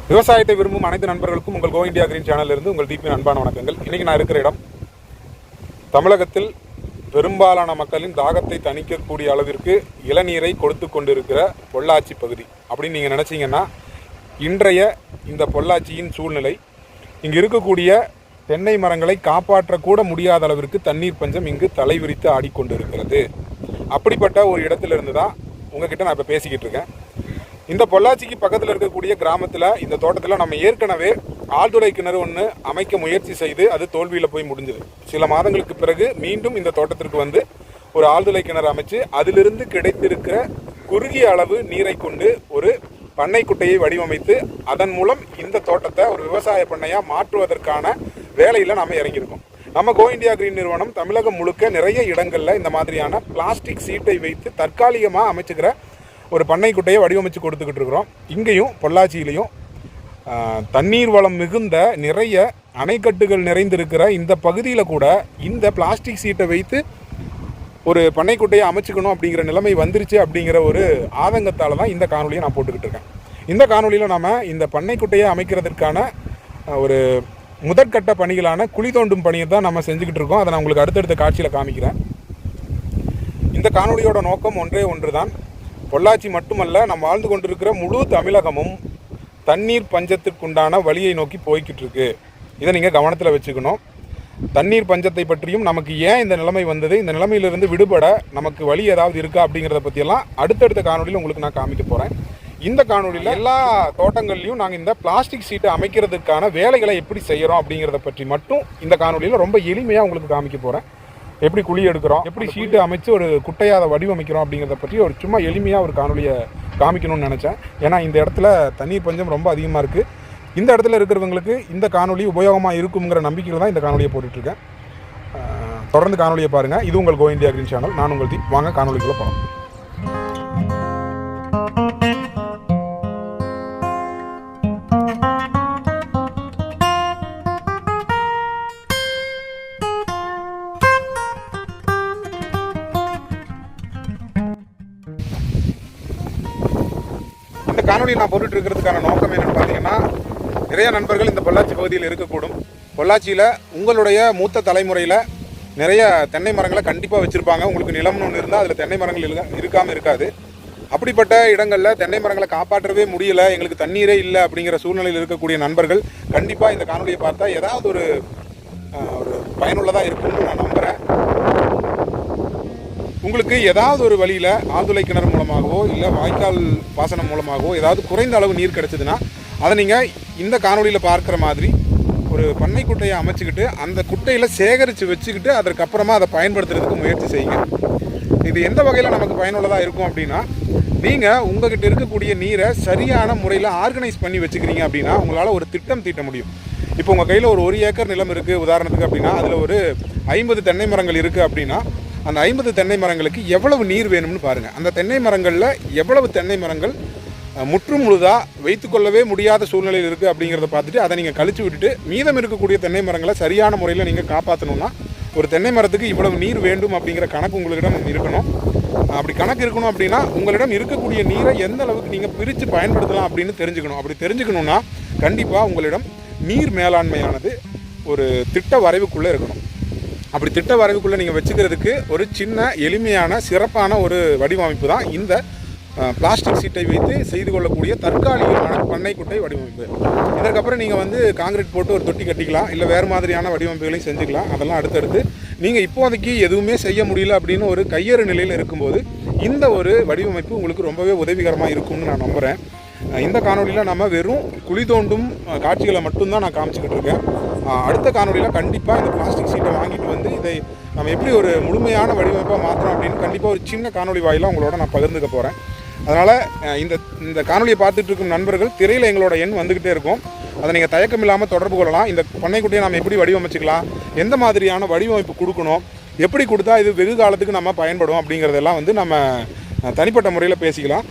விவசாயத்தை விரும்பும் அனைத்து நண்பர்களுக்கும் உங்கள் கோ இந்தியா கிரீன் சேனலிலிருந்து உங்கள் தீபின் அன்பான வணக்கங்கள். இன்றைக்கி நான் இருக்கிற இடம் தமிழகத்தில் பெரும்பாலான மக்களின் தாகத்தை தணிக்கக்கூடிய அளவிற்கு இளநீரை கொடுத்து கொண்டிருக்கிற பொள்ளாச்சி பகுதி அப்படின்னு நீங்கள் நினச்சிங்கன்னா, இன்றைய இந்த பொள்ளாச்சியின் சூழ்நிலை இங்கு இருக்கக்கூடிய தென்னை மரங்களை காப்பாற்றக்கூட முடியாத அளவிற்கு தண்ணீர் பஞ்சம் இங்கு தலைவிரித்து ஆடிக்கொண்டிருக்கிறது. அப்படிப்பட்ட ஒரு இடத்திலிருந்து தான் உங்ககிட்ட நான் இப்போ பேசிக்கிட்டு இருக்கேன். இந்த பொள்ளாச்சிக்கு பக்கத்தில் இருக்கக்கூடிய கிராமத்தில் இந்த தோட்டத்தில் நம்ம ஏற்கனவே ஆழ்துளை கிணறு ஒன்று அமைக்க முயற்சி செய்து அது தோல்வியில் போய் முடிஞ்சது. சில மாதங்களுக்கு பிறகு மீண்டும் இந்த தோட்டத்திற்கு வந்து ஒரு ஆழ்துளை கிணறு அமைச்சு அதிலிருந்து கிடைத்திருக்கிற குறுகிய அளவு நீரை கொண்டு ஒரு பண்ணை குட்டையை வடிவமைத்து அதன் மூலம் இந்த தோட்டத்தை ஒரு விவசாய பண்ணையாக மாற்றுவதற்கான வேலையில் நாம் இறங்கியிருக்கோம். நம்ம கோ இந்தியா கிரீன் நிறுவனம் தமிழகம் முழுக்க நிறைய இடங்களில் இந்த மாதிரியான பிளாஸ்டிக் சீட்டை வைத்து தற்காலிகமாக அமைச்சுக்கிற ஒரு பண்ணை குட்டையை வடிவமைச்சு கொடுத்துக்கிட்டு இருக்கிறோம். இங்கேயும் பொள்ளாச்சியிலையும் தண்ணீர் வளம் மிகுந்த நிறைய அணைக்கட்டுகள் நிறைந்திருக்கிற இந்த பகுதியில் கூட இந்த பிளாஸ்டிக் சீட்டை வைத்து ஒரு பண்ணைக்குட்டையை அமைச்சுக்கணும் அப்படிங்கிற நிலைமை வந்துருச்சு அப்படிங்கிற ஒரு ஆதங்கத்தால் தான் இந்த காணொலியை நான் போட்டுக்கிட்டு இருக்கேன். இந்த காணொலியில் நாம் இந்த பண்ணைக்குட்டையை அமைக்கிறதுக்கான ஒரு முதற்கட்ட பணிகளான குழி தோண்டும் பணியை தான் நம்ம செஞ்சுக்கிட்டு இருக்கோம். அதை நான் உங்களுக்கு அடுத்தடுத்த காட்சியில் காமிக்கிறேன். இந்த காணொலியோட நோக்கம் ஒன்றே ஒன்று தான். பொள்ளாச்சி மட்டுமல்ல, நம்ம வாழ்ந்து கொண்டிருக்கிற முழு தமிழகமும் தண்ணீர் பஞ்சத்திற்குண்டான வழியை நோக்கி போய்கிட்டு இருக்கு. இதை நீங்கள் கவனத்தில் வச்சுக்கணும். தண்ணீர் பஞ்சத்தை பற்றியும் நமக்கு ஏன் இந்த நிலைமை வந்தது, இந்த நிலைமையிலிருந்து விடுபட நமக்கு வழி ஏதாவது இருக்கா அப்படிங்கிறத பற்றியெல்லாம் அடுத்தடுத்த காணொலியில் உங்களுக்கு நான் காமிக்க போகிறேன். இந்த காணொலியில் எல்லா தோட்டங்கள்லையும் நாங்கள் இந்த பிளாஸ்டிக் சீட்டை அமைக்கிறதுக்கான வேலைகளை எப்படி செய்கிறோம் அப்படிங்கிறத பற்றி மட்டும் இந்த காணொலியில் ரொம்ப எளிமையாக உங்களுக்கு காமிக்க போகிறேன். எப்படி குழி எடுக்கிறோம், எப்படி ஷீட்டு அமைச்சு ஒரு குட்டையாக வடிவமைக்கிறோம் அப்படிங்கிறத பற்றி ஒரு சும்மா எளிமையாக ஒரு காணொலியை காமிக்கணும்னு நினச்சேன். ஏன்னா இந்த இடத்துல தண்ணீர் பஞ்சம் ரொம்ப அதிகமாக இருக்குது. இந்த இடத்துல இருக்கிறவங்களுக்கு இந்த காணொலி உபயோகமாக இருக்குங்கிற நம்பிக்கையில் தான் இந்த காணொலியை போட்டுட்ருக்கேன். தொடர்ந்து காணொலியை பாருங்கள். இது உங்கள் கோ இந்தியா கிரீன் சேனல். நான் உங்கள் தீப். வாங்க காணொலிக்குள்ளே போகலாம். காணொலி நான் போட்டுட்டு இருக்கிறதுக்கான நோக்கம் என்னன்னு பார்த்தீங்கன்னா, நிறைய நண்பர்கள் இந்த பொள்ளாச்சி பகுதியில் இருக்கக்கூடும். பொள்ளாச்சியில் உங்களுடைய மூத்த தலைமுறையில் நிறைய தென்னை மரங்களை கண்டிப்பாக வச்சுருப்பாங்க. உங்களுக்கு நிலம்னு ஒன்று இருந்தால் அதில் தென்னை மரங்கள் இருக்காமல் இருக்காது. அப்படிப்பட்ட இடங்களில் தென்னை மரங்களை காப்பாற்றவே முடியலை, எங்களுக்கு தண்ணீரே இல்லை அப்படிங்கிற சூழ்நிலையில் இருக்கக்கூடிய நண்பர்கள் கண்டிப்பாக இந்த காணொலியை பார்த்தா ஏதாவது ஒரு பயனுள்ளதாக இருக்கும்னு நான் நம்புகிறேன். உங்களுக்கு ஏதாவது ஒரு வழியில் ஆழ்துளை கிணறு மூலமாகவோ இல்லை வாய்க்கால் பாசனம் மூலமாகவோ ஏதாவது குறைந்த அளவு நீர் கிடச்சிதுன்னா அதை நீங்கள் இந்த காணொலியில் பார்க்குற மாதிரி ஒரு பண்ணை குட்டையை அமைச்சிக்கிட்டு அந்த குட்டையில் சேகரித்து வச்சுக்கிட்டு அதற்கப்புறமா அதை பயன்படுத்துறதுக்கு முயற்சி செய்யுங்க. இது எந்த வகையில் நமக்கு பயனுள்ளதாக இருக்கும் அப்படின்னா, நீங்கள் உங்கள்கிட்ட இருக்கக்கூடிய நீரை சரியான முறையில் ஆர்கனைஸ் பண்ணி வச்சுக்கிறீங்க அப்படின்னா உங்களால் ஒரு திட்டம் தீட்ட முடியும். இப்போ உங்கள் கையில் ஒரு 1 ஏக்கர் நிலம் இருக்குது உதாரணத்துக்கு அப்படின்னா, அதில் ஒரு 50 தென்னை மரங்கள் இருக்குது அப்படின்னா, அந்த 50 தென்னை மரங்களுக்கு எவ்வளவு நீர் வேணும்னு பாருங்கள். அந்த தென்னை மரங்களில் எவ்வளவு தென்னை மரங்கள் முற்றும் முழுதாக வைத்துக்கொள்ளவே முடியாத சூழ்நிலையில் இருக்குது அப்படிங்கிறத பார்த்துட்டு அதை நீங்கள் கழிச்சு விட்டுட்டு மீதம் இருக்கக்கூடிய தென்னை மரங்களை சரியான முறையில் நீங்கள் காப்பாற்றணும்னா ஒரு தென்னை மரத்துக்கு இவ்வளவு நீர் வேண்டும் அப்படிங்கிற கணக்கு உங்களிடம் இருக்கணும். அப்படி கணக்கு இருக்கணும் அப்படின்னா உங்களிடம் இருக்கக்கூடிய நீரை எந்த அளவுக்கு நீங்கள் பிரித்து பயன்படுத்தலாம் அப்படின்னு தெரிஞ்சுக்கணும். அப்படி தெரிஞ்சுக்கணுன்னா கண்டிப்பாக உங்களிடம் நீர் மேலாண்மையானது ஒரு திட்ட வரைவுக்குள்ளே இருக்கணும். அப்படி திட்ட வரைவுக்குள்ளே நீங்கள் வச்சுக்கிறதுக்கு ஒரு சின்ன எளிமையான சிறப்பான ஒரு வடிவமைப்பு தான் இந்த பிளாஸ்டிக் சீட்டை வைத்து செய்து கொள்ளக்கூடிய தற்காலிகமான பண்ணை குட்டை வடிவமைப்பு. இதற்கப்புறம் நீங்கள் வந்து காங்கிரீட் போட்டு ஒரு தொட்டி கட்டிக்கலாம், இல்லை வேறு மாதிரியான வடிவமைப்புகளையும் செஞ்சுக்கலாம். அதெல்லாம் அடுத்தடுத்து நீங்கள் இப்போதைக்கு எதுவுமே செய்ய முடியல அப்படின்னு ஒரு கையறு நிலையில் இருக்கும்போது இந்த ஒரு வடிவமைப்பு உங்களுக்கு ரொம்பவே உதவிகரமாக இருக்கும்னு நான் நம்புகிறேன். இந்த காணொலியில் நம்ம வெறும் குழி தோண்டும் காட்சிகளை மட்டும்தான் நான் காமிச்சிக்கிட்டு இருக்கேன். அடுத்த காணொலியில் கண்டிப்பாக இந்த பிளாஸ்டிக் சீட்டை வாங்கிட்டு வந்து இதை நம்ம எப்படி ஒரு முழுமையான வடிவமைப்பாக மாற்றோம் அப்படின்னு கண்டிப்பாக ஒரு சின்ன காணொலி வாயிலாக உங்களோட நான் பகிர்ந்துக்க போகிறேன். அதனால் இந்த காணொலியை பார்த்துட்டு இருக்கும் நண்பர்கள் திரையில் எங்களோட எண் வந்துக்கிட்டே இருக்கும். அதை நீங்கள் தயக்கம் இல்லாமல் தொடர்பு கொள்ளலாம். இந்த பண்ணைக்குட்டையை நம்ம எப்படி வடிவமைச்சிக்கலாம், எந்த மாதிரியான வடிவமைப்பு கொடுக்கணும், எப்படி கொடுத்தா இது வெகு காலத்துக்கு நம்ம பயன்படும் அப்படிங்கிறதெல்லாம் வந்து நம்ம தனிப்பட்ட முறையில் பேசிக்கலாம்.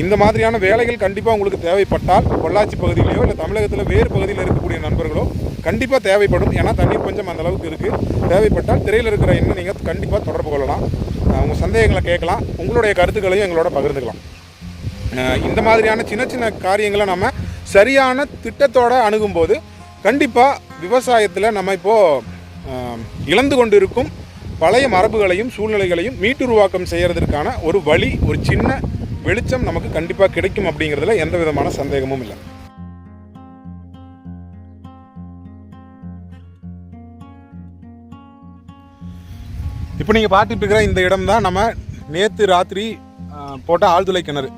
இந்த மாதிரியான வேலைகள் கண்டிப்பாக உங்களுக்கு தேவைப்பட்டால் பொள்ளாச்சி பகுதியிலையோ இல்லை தமிழகத்தில் வேறு பகுதியில் இருக்கக்கூடிய நண்பர்களோ கண்டிப்பாக தேவைப்படும். ஏன்னா தண்ணீர் பஞ்சம் அந்த அளவுக்கு இருக்குது. தேவைப்பட்டால் திரையில் இருக்கிற எண்ணை நீங்கள் கண்டிப்பாக தொடர்பு கொள்ளலாம். உங்கள் சந்தேகங்களை கேட்கலாம், உங்களுடைய கருத்துக்களையும் எங்களோட பகிர்ந்துக்கலாம். இந்த மாதிரியான சின்ன சின்ன காரியங்களை நம்ம சரியான திட்டத்தோடு அணுகும்போது கண்டிப்பாக விவசாயத்தில் நம்ம இப்போது இழந்து கொண்டு இருக்கும் பழைய மரபுகளையும் சூழ்நிலைகளையும் மீட்டுருவாக்கம் செய்கிறதுக்கான ஒரு வழி, ஒரு சின்ன வெளிச்சம் நமக்கு கண்டிப்பாக கிடைக்கும் அப்படிங்கிறதுல எந்த விதமான சந்தேகமும் இல்லை. இப்போ நீங்கள் பார்த்துட்டு இருக்கிற இந்த இடம் தான் நம்ம நேற்று ராத்திரி போட்ட ஆழ்துளை கிணறு.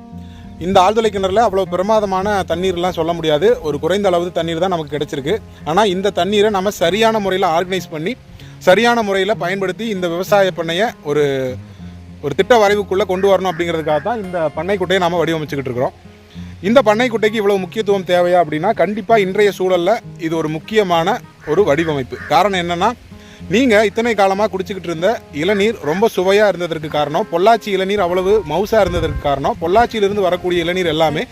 இந்த ஆழ்துளை கிணறுல அவ்வளோ பிரமாதமான தண்ணீர்லாம் சொல்ல முடியாது, ஒரு குறைந்த அளவு தண்ணீர் தான் நமக்கு கிடைச்சிருக்கு. ஆனால் இந்த தண்ணீரை நம்ம சரியான முறையில் ஆர்கனைஸ் பண்ணி சரியான முறையில் பயன்படுத்தி இந்த விவசாய பண்ணையை ஒரு திட்ட வரைவுக்குள்ளே கொண்டு வரணும் அப்படிங்கிறதுக்காக தான் இந்த பண்ணைக்குட்டையை நாம் வடிவமைச்சுக்கிட்டு இருக்கிறோம். இந்த பண்ணைக்குட்டைக்கு இவ்வளோ முக்கியத்துவம் தேவையா அப்படின்னா கண்டிப்பாக இன்றைய சூழலில் இது ஒரு முக்கியமான ஒரு வடிவமைப்பு. காரணம் என்னென்னா, நீங்கள் இத்தனை காலமாக குடிச்சிக்கிட்டு இருந்த இளநீர் ரொம்ப சுவையாக இருந்ததற்கு காரணம், பொள்ளாச்சி இளநீர் அவ்வளவு மவுசாக இருந்ததற்கு காரணம், பொள்ளாச்சியிலிருந்து வரக்கூடிய இளநீர் எல்லாமே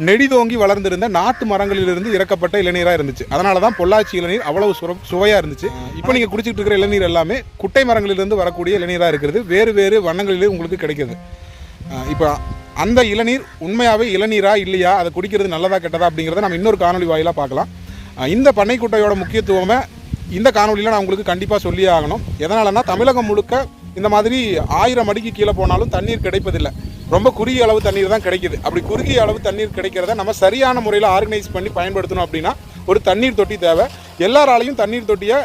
நெடிதோங்கி வளர்ந்திருந்த நாட்டு மரங்களிலிருந்து இறக்கப்பட்ட இளநீராக இருந்துச்சு. அதனால தான் பொள்ளாச்சி இளநீர் அவ்வளவு சுவையாக இருந்துச்சு. இப்போ நீங்கள் குடிச்சிக்கிட்டு இருக்கிற இளநீர் எல்லாமே குட்டை மரங்களிலிருந்து வரக்கூடிய இளநீராக இருக்கிறது, வேறு வேறு வண்ணங்களிலே உங்களுக்கு கிடைக்கிது. இப்போ அந்த இளநீர் உண்மையாகவே இளநீரா இல்லையா, அதை குடிக்கிறது நல்லதா கெட்டதா அப்படிங்கிறத நம்ம இன்னொரு காணொலி வாயிலாக பார்க்கலாம். இந்த பண்ணைக்குட்டையோட முக்கியத்துவமே இந்த காணொலியில் நான் உங்களுக்கு கண்டிப்பாக சொல்லியே ஆகணும். எதனாலன்னா, தமிழகம் முழுக்க இந்த மாதிரி 1000 அடிக்கு கீழே போனாலும் தண்ணீர் கிடைப்பதில்லை, ரொம்ப குறுகிய அளவு தண்ணீர் தான் கிடைக்குது. அப்படி குறுகிய அளவு தண்ணீர் கிடைக்கிறத நம்ம சரியான முறையில் ஆர்கனைஸ் பண்ணி பயன்படுத்தணும் அப்படின்னா ஒரு தண்ணீர் தொட்டி தேவை. எல்லாராலையும் தண்ணீர் தொட்டியை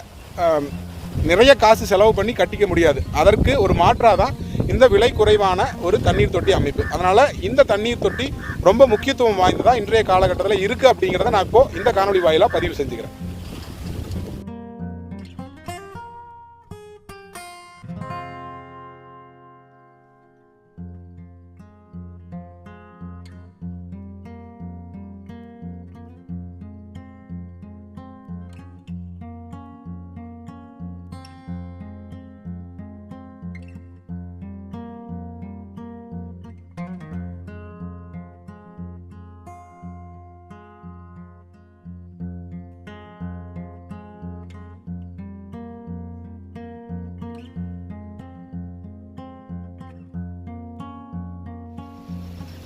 நிறைய காசு செலவு பண்ணி கட்டிக்க முடியாது. அதற்கு ஒரு மாற்றாக தான் இந்த விலை குறைவான ஒரு தண்ணீர் தொட்டி அமைப்பு. அதனால் இந்த தண்ணீர் தொட்டி ரொம்ப முக்கியத்துவம் வாய்ந்ததாக இன்றைய காலகட்டத்தில் இருக்குது அப்படிங்கிறத நான் இப்போது இந்த காணொலி வாயிலாக பதிவு செஞ்சுக்கிறேன்.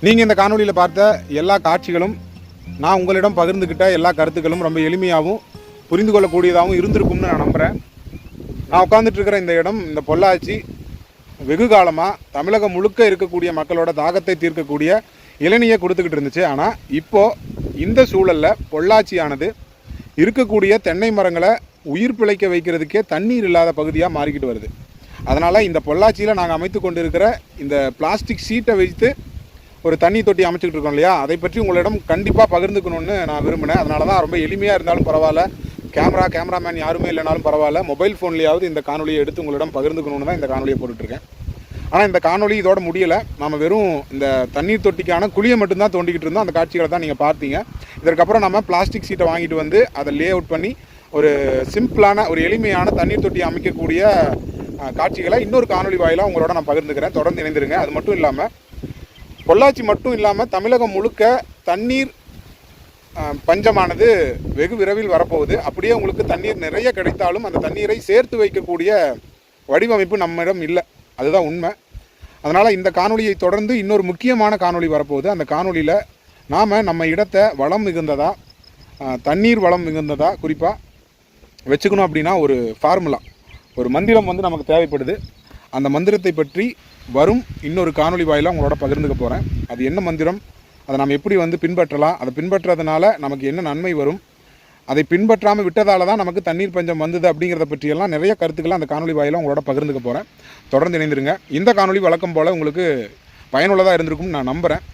நீங்கள் இந்த காணொலியில் பார்த்த எல்லா காட்சிகளும், நான் உங்களிடம் பகிர்ந்துக்கிட்ட எல்லா கருத்துக்களும் ரொம்ப எளிமையாகவும் புரிந்து கொள்ளக்கூடியதாகவும் இருந்திருக்கும்னு நான் நம்புகிறேன். நான் உட்காந்துட்டு இருக்கிற இந்த இடம், இந்த பொள்ளாச்சி, வெகு காலமாக தமிழகம் முழுக்க இருக்கக்கூடிய மக்களோட தாகத்தை தீர்க்கக்கூடிய இளநியை கொடுத்துக்கிட்டு இருந்துச்சு. ஆனால் இப்போது இந்த சூழலில் பொள்ளாச்சியானது இருக்கக்கூடிய தென்னை மரங்களை உயிர் பிழைக்க வைக்கிறதுக்கே தண்ணீர் இல்லாத பகுதியாக மாறிக்கிட்டு வருது. அதனால் இந்த பொள்ளாச்சியில் நாங்கள் அமைத்து கொண்டு இருக்கிற இந்த பிளாஸ்டிக் ஷீட்டை வைத்து ஒரு தண்ணி தொட்டி அமைச்சிக்கிட்டு இருக்கோம் இல்லையா, அதை பற்றி உங்களிடம் கண்டிப்பாக பகிர்ந்துக்கணும்னு நான் விரும்பினேன். அதனால தான் ரொம்ப எளிமையாக இருந்தாலும் பரவாயில்ல, கேமராமேன் யாருமே இல்லைனாலும் பரவாயில்ல, மொபைல் ஃபோன்லேயாவது இந்த காணொலியை எடுத்து உங்களிடம் பகிர்ந்துக்கணும்னு தான் இந்த காணொலியை போட்டுட்ருக்கேன். ஆனால் இந்த காணொலி இதோட முடியலை. நம்ம வெறும் இந்த தண்ணீர் தொட்டிக்கான குழியை மட்டும்தான் தோண்டிக்கிட்டு இருந்தோம். அந்த காட்சிகளை தான் நீங்கள் பார்த்தீங்க. இதற்கப்புறம் நம்ம பிளாஸ்டிக் ஷீட்டை வாங்கிட்டு வந்து அதை லே அவுட் பண்ணி ஒரு சிம்பிளான ஒரு எளிமையான தண்ணீர் தொட்டி அமைக்கக்கூடிய காட்சிகளை இன்னொரு காணொலி வாயிலாக உங்களோட நான் பகிர்ந்துக்கிறேன். தொடர்ந்து இணைந்திருங்க. அது மட்டும் இல்லாமல் பொள்ளாச்சி மட்டும் இல்லாமல் தமிழகம் முழுக்க தண்ணீர் பஞ்சமானது வெகு விரைவில் வரப்போகுது. அப்படியே உங்களுக்கு தண்ணீர் நிறைய கிடைத்தாலும் அந்த தண்ணீரை சேர்த்து வைக்கக்கூடிய வடிவமைப்பு நம்மிடம் இல்லை, அதுதான் உண்மை. அதனால் இந்த காணொலியை தொடர்ந்து இன்னொரு முக்கியமான காணொலி வரப்போகுது. அந்த காணொலியில் நாம் நம்ம இடத்தை வளம் மிகுந்ததா, தண்ணீர் வளம் மிகுந்ததா குறிப்பாக வச்சுக்கணும் அப்படின்னா ஒரு ஃபார்முலா, ஒரு மந்திரம் நமக்கு தேவைப்படுது. அந்த மந்திரத்தை பற்றி வரும் இன்னொரு காணொலி வாயிலாக உங்களோட பகிர்ந்துக்க போகிறேன். அது என்ன மந்திரம், அதை நாம் எப்படி பின்பற்றலாம், அதை பின்பற்றுறதுனால நமக்கு என்ன நன்மை வரும், அதை பின்பற்றாமல் விட்டதால தான் நமக்கு தண்ணீர் பஞ்சம் வந்தது அப்படிங்கிறத பற்றியெல்லாம் நிறைய கருத்துக்களை அந்த காணொலி வாயிலாக உங்களோட பகிர்ந்துக்க போகிறேன். தொடர்ந்து இணைந்திருங்க. இந்த காணொலி வழக்கம் போல் உங்களுக்கு பயனுள்ளதாக இருந்திருக்கும்னு நான் நம்புகிறேன்.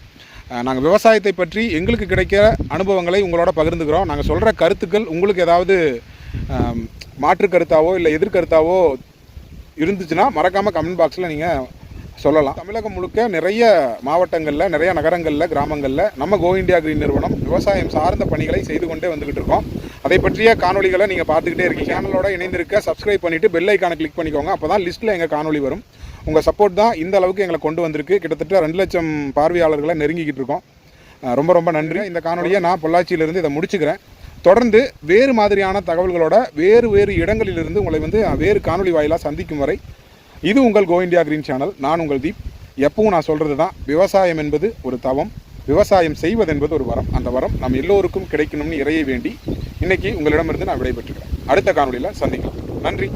நாங்கள் விவசாயத்தை பற்றி எங்களுக்கு கிடைக்கிற அனுபவங்களை உங்களோட பகிர்ந்துக்கிறோம். நாங்கள் சொல்கிற கருத்துக்கள் உங்களுக்கு ஏதாவது மாற்று கருத்தாவோ இல்லை எதிர்கருத்தாவோ இருந்துச்சுன்னா மறக்காமல் கமெண்ட் பாக்ஸில் நீங்கள் சொல்லலாம். தமிழகம் முழுக்க நிறைய மாவட்டங்களில், நிறைய நகரங்களில், கிராமங்களில் நம்ம கோ இண்டியா கிரீன் நிறுவனம் விவசாயம் சார்ந்த பணிகளை செய்து கொண்டே வந்துகிட்டு இருக்கோம். அதை பற்றிய காணொலிகளை நீங்கள் பார்த்துக்கிட்டே இருக்கீங்க. சேனலோட இணைந்திருக்க சப்ஸ்கிரைப் பண்ணிவிட்டு பெல் ஐக்கானை கிளிக் பண்ணிக்கோங்க. அப்போ தான் லிஸ்ட்டில் எங்கள் காணொலி வரும். உங்கள் சப்போர்ட் தான் இந்த அளவுக்கு எங்களை கொண்டு வந்திருக்கு. கிட்டத்தட்ட 2 லட்சம் பார்வையாளர்களை நெருங்கிக்கிட்டு இருக்கோம். ரொம்ப ரொம்ப நன்றி. இந்த காணொலியை நான் பொள்ளாச்சியிலிருந்து இதை முடிச்சுக்கிறேன். தொடர்ந்து வேறு மாதிரியான தகவல்களோட வேறு இடங்களிலிருந்து உங்களை வேறு காணொலி வாயிலாக சந்திக்கும் வரை இது உங்கள் கோ இண்டியா கிரீன் சேனல். நான் உங்கள் தீப். எப்பவும் நான் சொல்கிறது தான், விவசாயம் என்பது ஒரு தவம், விவசாயம் செய்வது என்பது ஒரு வரம். அந்த வரம் நம் எல்லோருக்கும் கிடைக்கணும்னு இறையை வேண்டி இன்னைக்கு உங்களிடமிருந்து நான் விடைபெற்றுக்கிறேன். அடுத்த காணொலியில் சந்திக்கலாம். நன்றி.